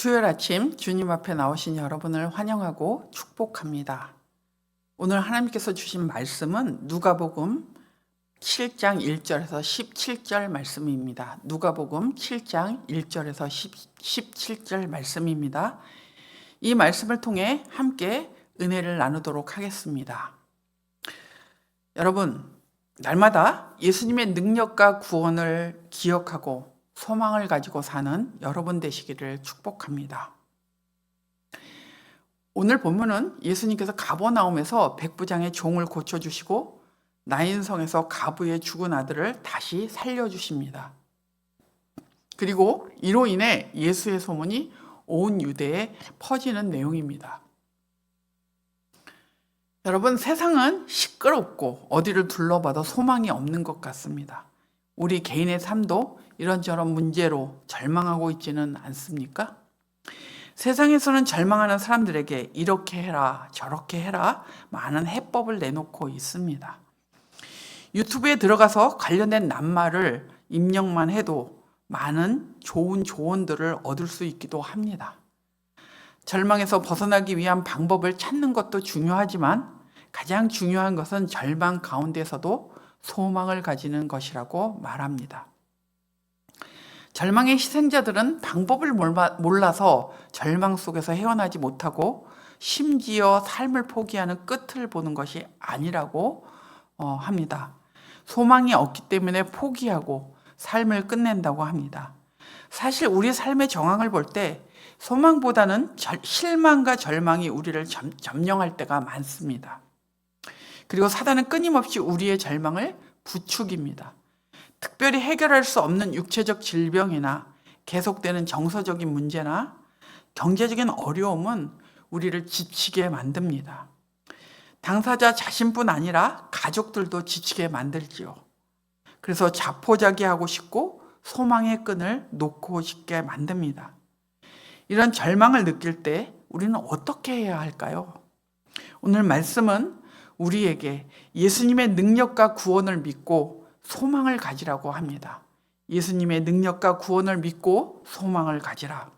수요일 아침 주님 앞에 나오신 여러분을 환영하고 축복합니다. 오늘 하나님께서 주신 말씀은 누가복음 7장 1절에서 17절 말씀입니다. 누가복음 7장 1절에서 17절 말씀입니다. 이 말씀을 통해 함께 은혜를 나누도록 하겠습니다. 여러분, 날마다 예수님의 능력과 구원을 기억하고 소망을 가지고 사는 여러분 되시기를 축복합니다. 오늘 본문은 예수님께서 가버나움에서 백부장의 종을 고쳐주시고 나인성에서 가부의 죽은 아들을 다시 살려주십니다. 그리고 이로 인해 예수의 소문이 온 유대에 퍼지는 내용입니다. 여러분, 세상은 시끄럽고 어디를 둘러봐도 소망이 없는 것 같습니다. 우리 개인의 삶도 이런저런 문제로 절망하고 있지는 않습니까? 세상에서는 절망하는 사람들에게 이렇게 해라 저렇게 해라 많은 해법을 내놓고 있습니다. 유튜브에 들어가서 관련된 낱말을 입력만 해도 많은 좋은 조언들을 얻을 수 있기도 합니다. 절망에서 벗어나기 위한 방법을 찾는 것도 중요하지만 가장 중요한 것은 절망 가운데서도 소망을 가지는 것이라고 말합니다. 절망의 희생자들은 방법을 몰라서 절망 속에서 헤어나지 못하고 심지어 삶을 포기하는 끝을 보는 것이 아니라고 합니다. 소망이 없기 때문에 포기하고 삶을 끝낸다고 합니다. 사실 우리 삶의 정황을 볼 때 소망보다는 실망과 절망이 우리를 점령할 때가 많습니다. 그리고 사단은 끊임없이 우리의 절망을 부추깁니다. 특별히 해결할 수 없는 육체적 질병이나 계속되는 정서적인 문제나 경제적인 어려움은 우리를 지치게 만듭니다. 당사자 자신뿐 아니라 가족들도 지치게 만들지요. 그래서 자포자기하고 싶고 소망의 끈을 놓고 싶게 만듭니다. 이런 절망을 느낄 때 우리는 어떻게 해야 할까요? 오늘 말씀은 우리에게 예수님의 능력과 구원을 믿고 소망을 가지라고 합니다. 예수님의 능력과 구원을 믿고 소망을 가지라.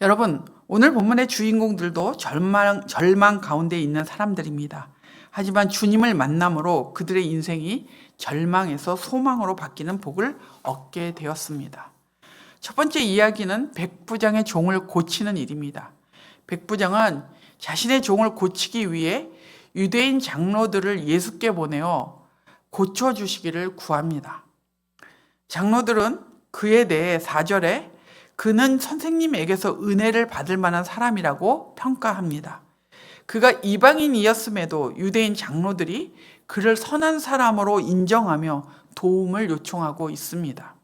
여러분, 오늘 본문의 주인공들도 절망 가운데 있는 사람들입니다. 하지만 주님을 만남으로 그들의 인생이 절망에서 소망으로 바뀌는 복을 얻게 되었습니다. 첫 번째 이야기는 백부장의 종을 고치는 일입니다. 백부장은 자신의 종을 고치기 위해 유대인 장로들을 예수께 보내어 고쳐주시기를 구합니다. 장로들은 그에 대해 4절에 그는 선생님에게서 은혜를 받을 만한 사람이라고 평가합니다. 그가 이방인이었음에도 유대인 장로들이 그를 선한 사람으로 인정하며 도움을 요청하고 있습니다.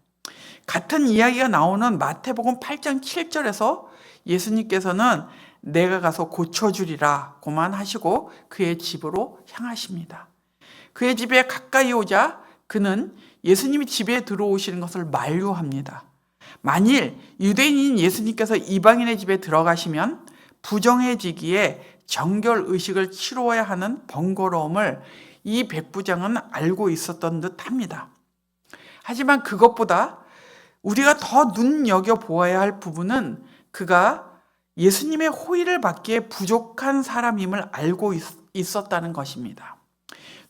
같은 이야기가 나오는 마태복음 8장 7절에서 예수님께서는 내가 가서 고쳐주리라 고만 하시고 그의 집으로 향하십니다. 그의 집에 가까이 오자 그는 예수님이 집에 들어오시는 것을 만류합니다. 만일 유대인인 예수님께서 이방인의 집에 들어가시면 부정해지기에 정결의식을 치루어야 하는 번거로움을 이 백부장은 알고 있었던 듯 합니다. 하지만 그것보다 우리가 더 눈여겨보아야 할 부분은 그가 예수님의 호의를 받기에 부족한 사람임을 알고 있었다는 것입니다.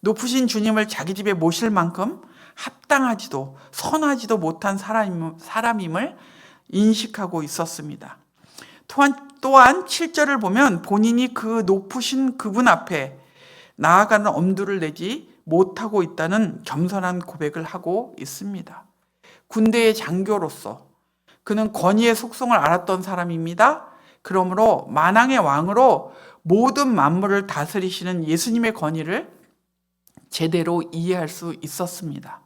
높으신 주님을 자기 집에 모실 만큼 합당하지도 선하지도 못한 사람임을 인식하고 있었습니다. 또한 7절을 보면 본인이 그 높으신 그분 앞에 나아가는 엄두를 내지 못하고 있다는 겸손한 고백을 하고 있습니다. 군대의 장교로서 그는 권위의 속성을 알았던 사람입니다. 그러므로 만왕의 왕으로 모든 만물을 다스리시는 예수님의 권위를 제대로 이해할 수 있었습니다.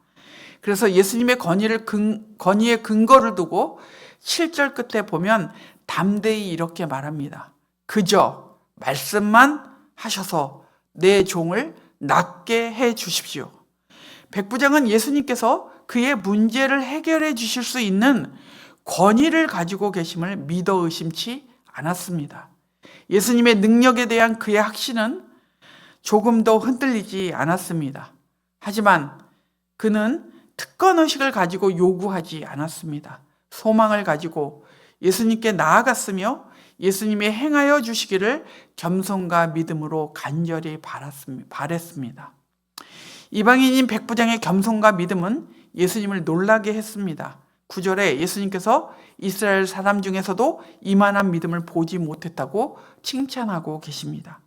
그래서 예수님의 권위의 근거를 두고 7절 끝에 보면 담대히 이렇게 말합니다. 그저 말씀만 하셔서 내 종을 낫게 해 주십시오. 백부장은 예수님께서 그의 문제를 해결해 주실 수 있는 권위를 가지고 계심을 믿어 의심치 않았습니다. 예수님의 능력에 대한 그의 확신은 조금도 흔들리지 않았습니다. 하지만 그는 특권의식을 가지고 요구하지 않았습니다. 소망을 가지고 예수님께 나아갔으며 예수님이 행하여 주시기를 겸손과 믿음으로 간절히 바랬습니다. 이방인인 백부장의 겸손과 믿음은 예수님을 놀라게 했습니다. 9절에 예수님께서 이스라엘 사람 중에서도 이만한 믿음을 보지 못했다고 칭찬하고 계십니다.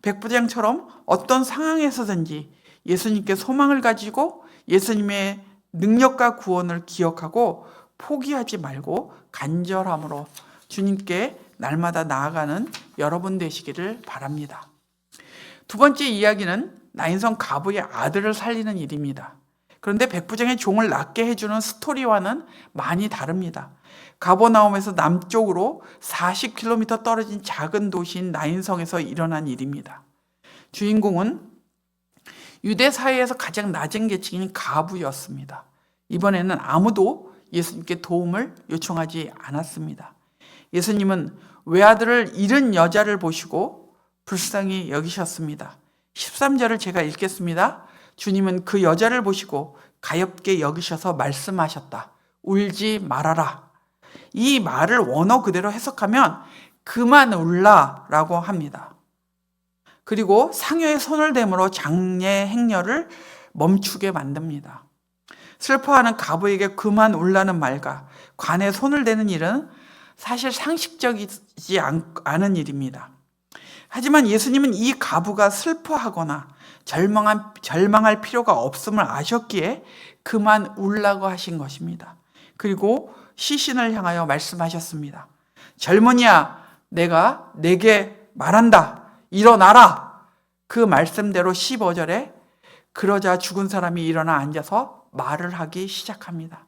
백부장처럼 어떤 상황에서든지 예수님께 소망을 가지고 예수님의 능력과 구원을 기억하고 포기하지 말고 간절함으로 주님께 날마다 나아가는 여러분 되시기를 바랍니다. 두 번째 이야기는 나인성 가부의 아들을 살리는 일입니다. 그런데 백부장의 종을 낫게 해주는 스토리와는 많이 다릅니다. 가버나움에서 남쪽으로 40km 떨어진 작은 도시인 나인성에서 일어난 일입니다. 주인공은 유대 사회에서 가장 낮은 계층인 가부였습니다. 이번에는 아무도 예수님께 도움을 요청하지 않았습니다. 예수님은 외아들을 잃은 여자를 보시고 불쌍히 여기셨습니다. 13절을 제가 읽겠습니다. 주님은 그 여자를 보시고 가엾게 여기셔서 말씀하셨다. 울지 말아라. 이 말을 원어 그대로 해석하면 그만 울라라고 합니다. 그리고 상여의 손을 대므로 장례 행렬을 멈추게 만듭니다. 슬퍼하는 가부에게 그만 울라는 말과 관에 손을 대는 일은 사실 상식적이지 않은 일입니다. 하지만 예수님은 이 가부가 슬퍼하거나 절망할 필요가 없음을 아셨기에 그만 울라고 하신 것입니다. 그리고 시신을 향하여 말씀하셨습니다. 젊은이야, 내가 내게 말한다. 일어나라. 그 말씀대로 15절에 그러자 죽은 사람이 일어나 앉아서 말을 하기 시작합니다.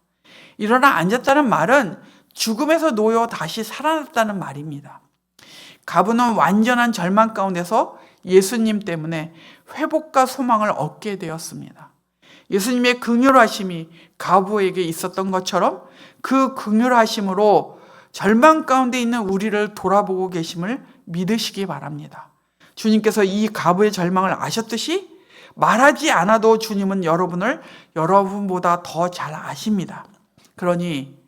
일어나 앉았다는 말은 죽음에서 놓여 다시 살아났다는 말입니다. 가부는 완전한 절망 가운데서 예수님 때문에 회복과 소망을 얻게 되었습니다. 예수님의 긍휼하심이 가부에게 있었던 것처럼 그 긍휼하심으로 절망 가운데 있는 우리를 돌아보고 계심을 믿으시기 바랍니다. 주님께서 이 가부의 절망을 아셨듯이 말하지 않아도 주님은 여러분을 여러분보다 더 잘 아십니다. 그러니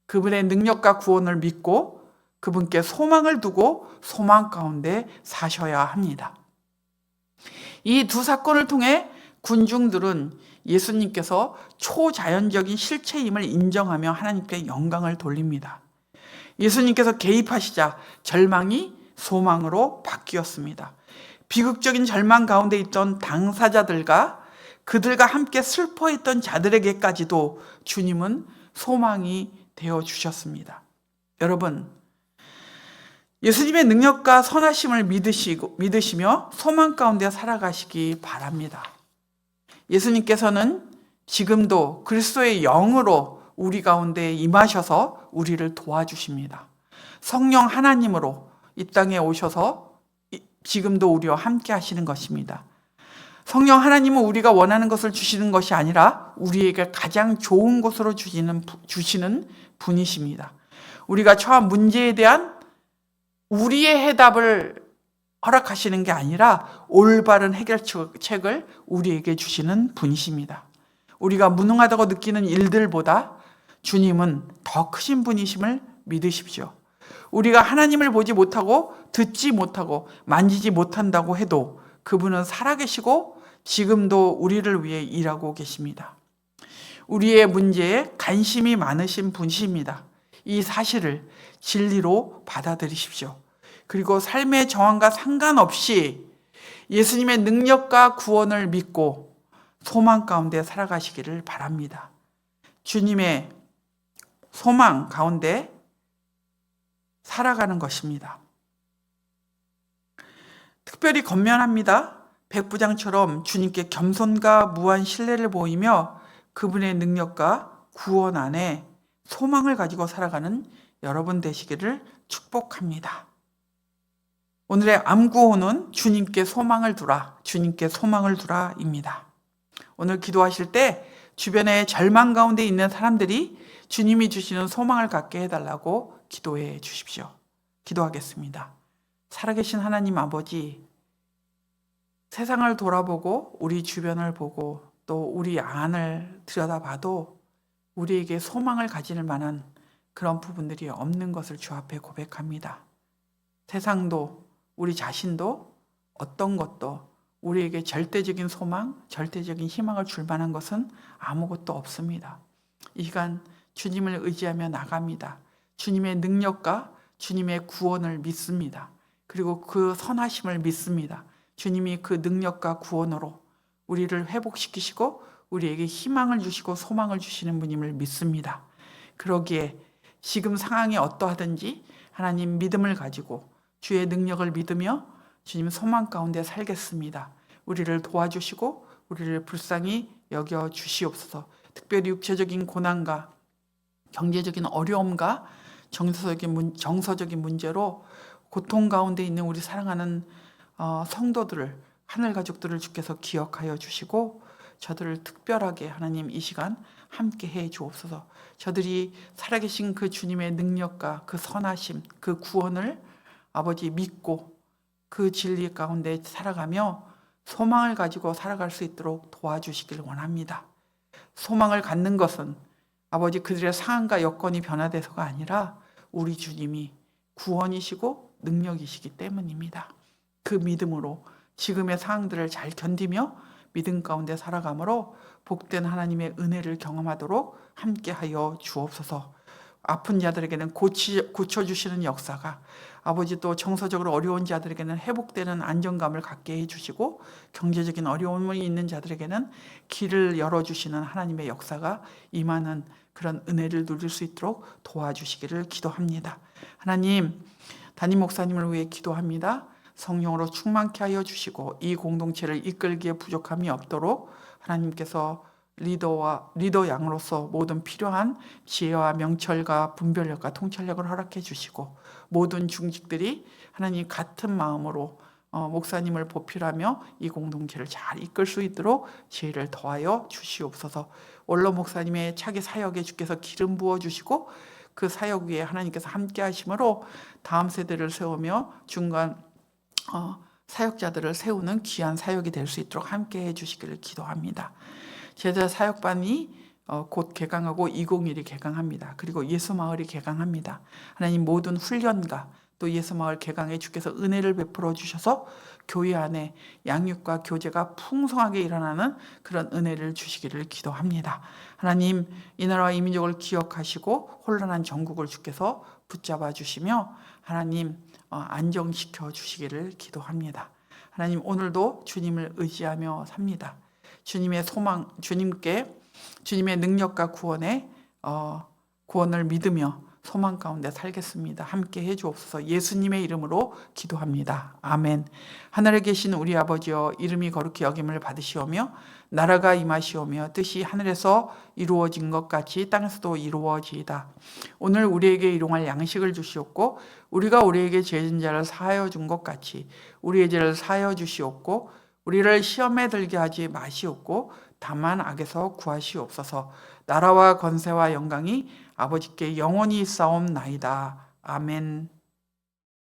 그분의 능력과 구원을 믿고 그분께 소망을 두고 소망 가운데 사셔야 합니다. 이 두 사건을 통해 군중들은 예수님께서 초자연적인 실체임을 인정하며 하나님께 영광을 돌립니다. 예수님께서 개입하시자 절망이 소망으로 바뀌었습니다. 비극적인 절망 가운데 있던 당사자들과 그들과 함께 슬퍼했던 자들에게까지도 주님은 소망이 되어주셨습니다. 여러분, 예수님의 능력과 선하심을 믿으시며 소망 가운데 살아가시기 바랍니다. 예수님께서는 지금도 그리스도의 영으로 우리 가운데 임하셔서 우리를 도와주십니다. 성령 하나님으로 이 땅에 오셔서 지금도 우리와 함께 하시는 것입니다. 성령 하나님은 우리가 원하는 것을 주시는 것이 아니라 우리에게 가장 좋은 것으로 주시는 분이십니다. 우리가 처한 문제에 대한 우리의 해답을 허락하시는 게 아니라 올바른 해결책을 우리에게 주시는 분이십니다. 우리가 무능하다고 느끼는 일들보다 주님은 더 크신 분이심을 믿으십시오. 우리가 하나님을 보지 못하고 듣지 못하고 만지지 못한다고 해도 그분은 살아계시고 지금도 우리를 위해 일하고 계십니다. 우리의 문제에 관심이 많으신 분이십니다. 이 사실을 진리로 받아들이십시오. 그리고 삶의 정황과 상관없이 예수님의 능력과 구원을 믿고 소망 가운데 살아가시기를 바랍니다. 주님의 소망 가운데 살아가는 것입니다. 특별히 권면합니다. 백부장처럼 주님께 겸손과 무한 신뢰를 보이며 그분의 능력과 구원 안에 소망을 가지고 살아가는 여러분 되시기를 축복합니다. 오늘의 암구호는 주님께 소망을 두라, 주님께 소망을 두라입니다. 오늘 기도하실 때 주변에 절망 가운데 있는 사람들이 주님이 주시는 소망을 갖게 해달라고 기도해 주십시오. 기도하겠습니다. 살아계신 하나님 아버지, 세상을 돌아보고 우리 주변을 보고 또 우리 안을 들여다봐도 우리에게 소망을 가질 만한 그런 부분들이 없는 것을 주 앞에 고백합니다. 세상도 우리 자신도 어떤 것도 우리에게 절대적인 소망, 절대적인 희망을 줄 만한 것은 아무것도 없습니다. 이 시간 주님을 의지하며 나갑니다. 주님의 능력과 주님의 구원을 믿습니다. 그리고 그 선하심을 믿습니다. 주님이 그 능력과 구원으로 우리를 회복시키시고 우리에게 희망을 주시고 소망을 주시는 분임을 믿습니다. 그러기에 지금 상황이 어떠하든지 하나님 믿음을 가지고 주의 능력을 믿으며 주님 소망 가운데 살겠습니다. 우리를 도와주시고 우리를 불쌍히 여겨 주시옵소서. 특별히 육체적인 고난과 경제적인 어려움과 정서적인 문제로 고통 가운데 있는 우리 사랑하는 성도들을, 하늘 가족들을 주께서 기억하여 주시고 저들을 특별하게 하나님 이 시간 함께 해 주옵소서. 저들이 살아계신 그 주님의 능력과 그 선하심, 그 구원을 아버지 믿고 그 진리 가운데 살아가며 소망을 가지고 살아갈 수 있도록 도와주시길 원합니다. 소망을 갖는 것은 아버지 그들의 상황과 여건이 변화돼서가 아니라 우리 주님이 구원이시고 능력이시기 때문입니다. 그 믿음으로 지금의 상황들을 잘 견디며 믿음 가운데 살아가므로 복된 하나님의 은혜를 경험하도록 함께하여 주옵소서. 아픈 자들에게는 고쳐주시는 역사가, 아버지 또 정서적으로 어려운 자들에게는 회복되는 안정감을 갖게 해주시고, 경제적인 어려움이 있는 자들에게는 길을 열어주시는 하나님의 역사가 임하는 그런 은혜를 누릴 수 있도록 도와주시기를 기도합니다. 하나님, 담임 목사님을 위해 기도합니다. 성령으로 충만케 하여 주시고 이 공동체를 이끌기에 부족함이 없도록 하나님께서 리더 양으로서 모든 필요한 지혜와 명철과 분별력과 통찰력을 허락해 주시고 모든 중직들이 하나님 같은 마음으로 목사님을 보필하며 이 공동체를 잘 이끌 수 있도록 지혜를 더하여 주시옵소서. 원로 목사님의 차기 사역에 주께서 기름 부어 주시고 그 사역 위에 하나님께서 함께 하심으로 다음 세대를 세우며 중간 사역자들을 세우는 귀한 사역이 될 수 있도록 함께 해주시기를 기도합니다. 제자 사역반이 곧 개강하고 20일이 개강합니다. 그리고 예수마을이 개강합니다. 하나님 모든 훈련과 또 예수마을 개강에 주께서 은혜를 베풀어 주셔서 교회 안에 양육과 교제가 풍성하게 일어나는 그런 은혜를 주시기를 기도합니다. 하나님 이 나라와 이 민족을 기억하시고 혼란한 전국을 주께서 붙잡아 주시며 하나님 안정시켜 주시기를 기도합니다. 하나님 오늘도 주님을 의지하며 삽니다. 주님의 소망, 주님의 능력과 구원을 믿으며 소망 가운데 살겠습니다. 함께 해주옵소서. 예수님의 이름으로 기도합니다. 아멘. 하늘에 계신 우리 아버지여, 이름이 거룩히 여김을 받으시오며 나라가 임하시오며 뜻이 하늘에서 이루어진 것 같이 땅에서도 이루어지이다. 오늘 우리에게 일용할 양식을 주시옵고 우리가 우리에게 죄진 자를 사하여 준 것 같이 우리의 죄를 사하여 주시옵고 우리를 시험에 들게 하지 마시옵고 다만 악에서 구하시옵소서. 나라와 권세와 영광이 아버지께 영원히 있사옵나이다. 아멘.